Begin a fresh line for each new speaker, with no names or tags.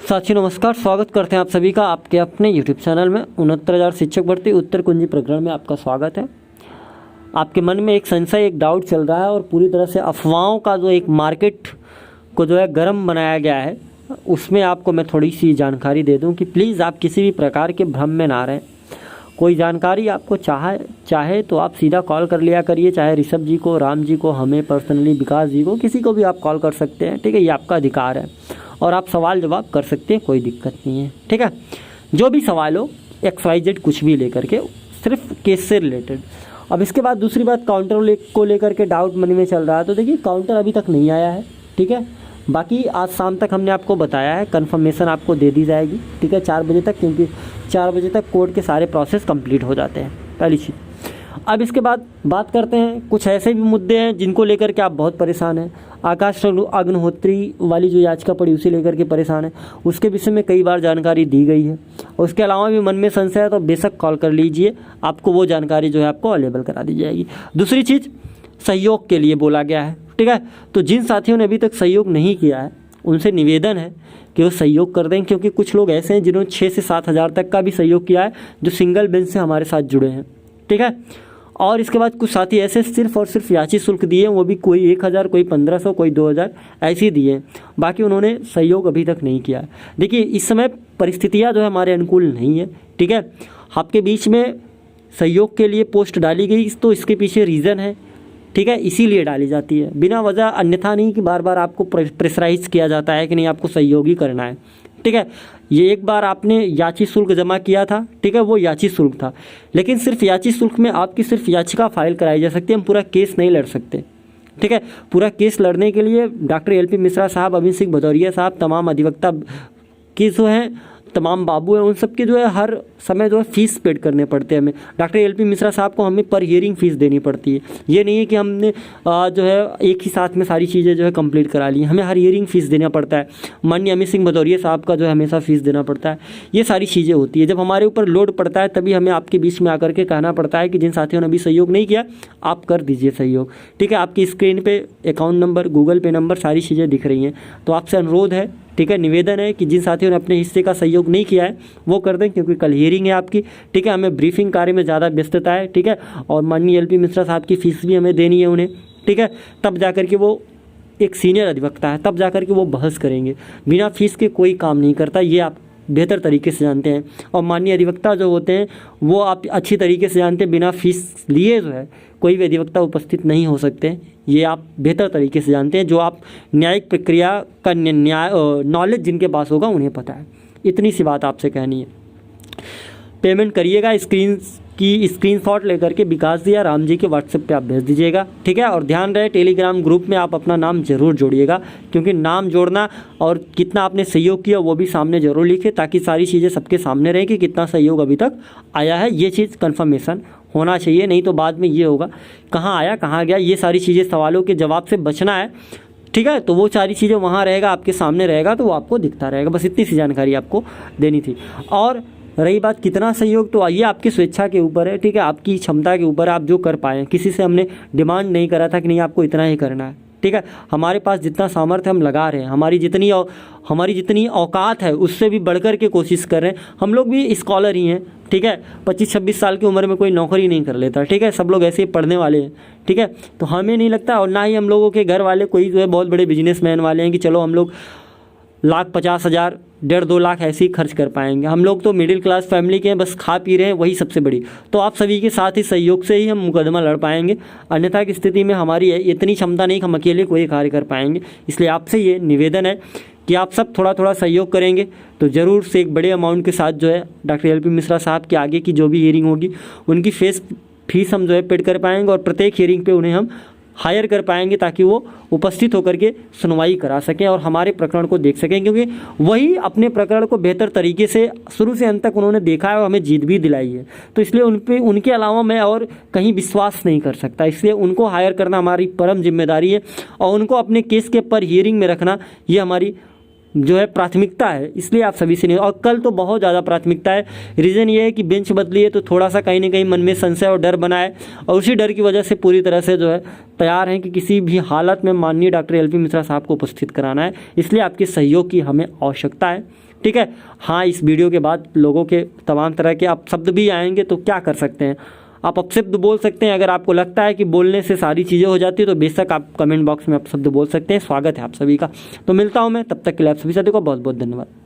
साथियों नमस्कार, स्वागत करते हैं आप सभी का आपके अपने यूट्यूब चैनल में 69,000 शिक्षक भर्ती उत्तर कुंजी प्रकरण में आपका स्वागत है। आपके मन में एक संशय, एक डाउट चल रहा है और पूरी तरह से अफवाहों का जो एक मार्केट को जो है गर्म बनाया गया है, उसमें आपको मैं थोड़ी सी जानकारी दे दूं कि प्लीज़ आप किसी भी प्रकार के भ्रम में ना रहें। कोई जानकारी आपको चाहे तो आप सीधा कॉल कर लिया करिए, चाहे ऋषभ जी को, राम जी को, हमें पर्सनली, विकास जी को, किसी को भी आप कॉल कर सकते हैं। ठीक है, ये आपका अधिकार है और आप सवाल जवाब कर सकते हैं, कोई दिक्कत नहीं है। ठीक है, जो भी सवाल हो XYZ कुछ भी लेकर के, सिर्फ केस से रिलेटेड। अब इसके बाद दूसरी बात, काउंटर को लेकर के डाउट मन में चल रहा है, तो देखिए काउंटर अभी तक नहीं आया है। ठीक है, बाकी आज शाम तक हमने आपको बताया है, कंफर्मेशन आपको दे दी जाएगी। ठीक है, 4 बजे तक, क्योंकि 4 बजे तक कोर्ट के सारे प्रोसेस कंप्लीट हो जाते हैं, पहली चीज़। अब इसके बाद बात करते हैं, कुछ ऐसे भी मुद्दे हैं जिनको लेकर के आप बहुत परेशान हैं। आकाश अग्निहोत्री वाली जो याचिका पड़ी उसे लेकर के परेशान है, उसके विषय में कई बार जानकारी दी गई है। उसके अलावा भी मन में संशय है तो बेशक कॉल कर लीजिए, आपको वो जानकारी जो है आपको अवेलेबल करा दी जाएगी। दूसरी चीज़, सहयोग के लिए बोला गया है। ठीक है, तो जिन साथियों ने अभी तक सहयोग नहीं किया है उनसे निवेदन है कि वो सहयोग कर दें, क्योंकि कुछ लोग ऐसे हैं जिन्होंने 6 से 7 हज़ार तक का भी सहयोग किया है, जो सिंगल बेंच से हमारे साथ जुड़े हैं। ठीक है, और इसके बाद कुछ साथी ऐसे सिर्फ और सिर्फ याची शुल्क दिए, वो भी कोई 1,000, कोई 1,500, कोई 2,000 ऐसे ही दिए, बाकी उन्होंने सहयोग अभी तक नहीं किया। देखिए इस समय परिस्थितियां जो है हमारे अनुकूल नहीं है। ठीक है, आपके बीच में सहयोग के लिए पोस्ट डाली गई तो इसके पीछे रीज़न है। ठीक है, इसीलिए डाली जाती है, बिना वजह, अन्यथा नहीं कि बार बार आपको प्रेशराइज किया जाता है कि नहीं आपको सहयोग ही करना है। ठीक है, ये एक बार आपने याची शुल्क जमा किया था, ठीक है, वो याची शुल्क था, लेकिन सिर्फ याची शुल्क में आपकी सिर्फ याचिका फाइल कराई जा सकती है, हम पूरा केस नहीं लड़ सकते। ठीक है, पूरा केस लड़ने के लिए डॉक्टर LP मिश्रा साहब, अमित सिंह भदौरिया साहब, तमाम अधिवक्ता की जो हैं, तमाम बाबू हैं, उन सब के जो है हर समय जो है फीस पेड करने पड़ते हैं हमें। डॉक्टर LP मिश्रा साहब को हमें पर हियरिंग फ़ीस देनी पड़ती है। ये नहीं है कि हमने जो है एक ही साथ में सारी चीज़ें जो है कंप्लीट करा ली, हमें हर हियरिंग फ़ीस देना पड़ता है। माननीय अमित सिंह भदौरिया साहब का जो है हमेशा फ़ीस देना पड़ता है। ये सारी चीज़ें होती है, जब हमारे ऊपर लोड पड़ता है तभी हमें आपके बीच में आकर के कहना पड़ता है कि जिन साथियों ने अभी सहयोग नहीं किया आप कर दीजिए सहयोग। ठीक है, आपकी स्क्रीन पर अकाउंट नंबर, गूगल पे नंबर, सारी चीज़ें दिख रही हैं, तो आपसे अनुरोध है, ठीक है, निवेदन है कि जिन साथियों ने अपने हिस्से का सहयोग नहीं किया है वो कर दें, क्योंकि कल हियरिंग है आपकी। ठीक है, हमें ब्रीफिंग कार्य में ज़्यादा व्यस्तता है। ठीक है, और माननीय LP मिश्रा साहब की फ़ीस भी हमें देनी है उन्हें। ठीक है, तब जाकर के वो एक सीनियर अधिवक्ता है, तब जाकर के वो बहस करेंगे। बिना फीस के कोई काम नहीं करता, ये आप बेहतर तरीके से जानते हैं। और माननीय अधिवक्ता जो होते हैं वो आप अच्छी तरीके से जानते हैं, बिना फीस लिए जो है कोई भी अधिवक्ता उपस्थित नहीं हो सकते, ये आप बेहतर तरीके से जानते हैं। जो आप न्यायिक प्रक्रिया का नॉलेज जिनके पास होगा उन्हें पता है। इतनी सी बात आपसे कहनी है। पेमेंट करिएगा, स्क्रीनशॉट लेकर के विकास जी या राम जी के WhatsApp पे आप भेज दीजिएगा। ठीक है, और ध्यान रहे टेलीग्राम ग्रुप में आप अपना नाम जरूर जोड़िएगा, क्योंकि नाम जोड़ना और कितना आपने सहयोग किया वो भी सामने जरूर लिखे, ताकि सारी चीज़ें सबके सामने रहें कि कितना सहयोग अभी तक आया है। ये चीज़ कन्फर्मेशन होना चाहिए, नहीं तो बाद में ये होगा कहाँ आया कहाँ गया, ये सारी चीज़ें सवालों के जवाब से बचना है। ठीक है, तो वो सारी चीज़ें वहाँ रहेगा, आपके सामने रहेगा, तो वो आपको दिखता रहेगा। बस इतनी सी जानकारी आपको देनी थी। और रही बात कितना सहयोग, तो ये आपकी स्वेच्छा के ऊपर है। ठीक है, आपकी क्षमता के ऊपर, आप जो कर पाएँ। किसी से हमने डिमांड नहीं करा था कि नहीं आपको इतना ही करना है। ठीक है, हमारे पास जितना सामर्थ्य हम लगा रहे हैं, हमारी जितनी औकात है उससे भी बढ़कर के कोशिश कर रहे हैं। हम लोग भी स्कॉलर ही हैं। ठीक है, 25-26 साल की उम्र में कोई नौकरी नहीं कर लेता। ठीक है, सब लोग ऐसे ही पढ़ने वाले हैं। ठीक है, तो हमें नहीं लगता, और ना ही हम लोगों के घर वाले कोई जो है बहुत बड़े बिजनेसमैन वाले हैं कि चलो हम लोग 1,50,000, 1.5-2 लाख ऐसे ही खर्च कर पाएंगे। हम लोग तो मिडिल क्लास फैमिली के हैं, बस खा पी रहे हैं, वही सबसे बड़ी। तो आप सभी के साथ ही सहयोग से ही हम मुकदमा लड़ पाएंगे, अन्यथा की स्थिति में हमारी इतनी क्षमता नहीं कि हम अकेले कोई कार्य कर पाएंगे। इसलिए आपसे ये निवेदन है कि आप सब थोड़ा थोड़ा सहयोग करेंगे तो ज़रूर से एक बड़े अमाउंट के साथ जो है डॉक्टर LP मिश्रा साहब के आगे की जो भी हियरिंग होगी उनकी फीस हम जो है पेड कर पाएंगे, और प्रत्येक हियरिंग पे उन्हें हम हायर कर पाएंगे, ताकि वो उपस्थित होकर के सुनवाई करा सकें और हमारे प्रकरण को देख सकें, क्योंकि वही अपने प्रकरण को बेहतर तरीके से शुरू से अंत तक उन्होंने देखा है और हमें जीत भी दिलाई है। तो इसलिए उनके अलावा मैं और कहीं विश्वास नहीं कर सकता, इसलिए उनको हायर करना हमारी परम जिम्मेदारी है, और उनको अपने केस के पर हियरिंग में रखना ये हमारी जो है प्राथमिकता है, इसलिए आप सभी से नहीं, और कल तो बहुत ज़्यादा प्राथमिकता है। रीज़न ये है कि बेंच बदली है तो थोड़ा सा कहीं ना कहीं मन में संशय और डर बना है, और उसी डर की वजह से पूरी तरह से जो है तैयार हैं कि किसी भी हालत में माननीय डॉक्टर एल पी मिश्रा साहब को उपस्थित कराना है, इसलिए आपके सहयोग की हमें आवश्यकता है। ठीक है। हाँ, इस वीडियो के बाद लोगों के तमाम तरह के आप शब्द भी आएंगे, तो क्या कर सकते हैं, आप अपशब्द बोल सकते हैं। अगर आपको लगता है कि बोलने से सारी चीज़ें हो जाती है तो बेशक आप कमेंट बॉक्स में अपशब्द बोल सकते हैं। स्वागत है आप सभी का। तो मिलता हूँ मैं, तब तक के लिए आप सभी साथियों को बहुत बहुत धन्यवाद।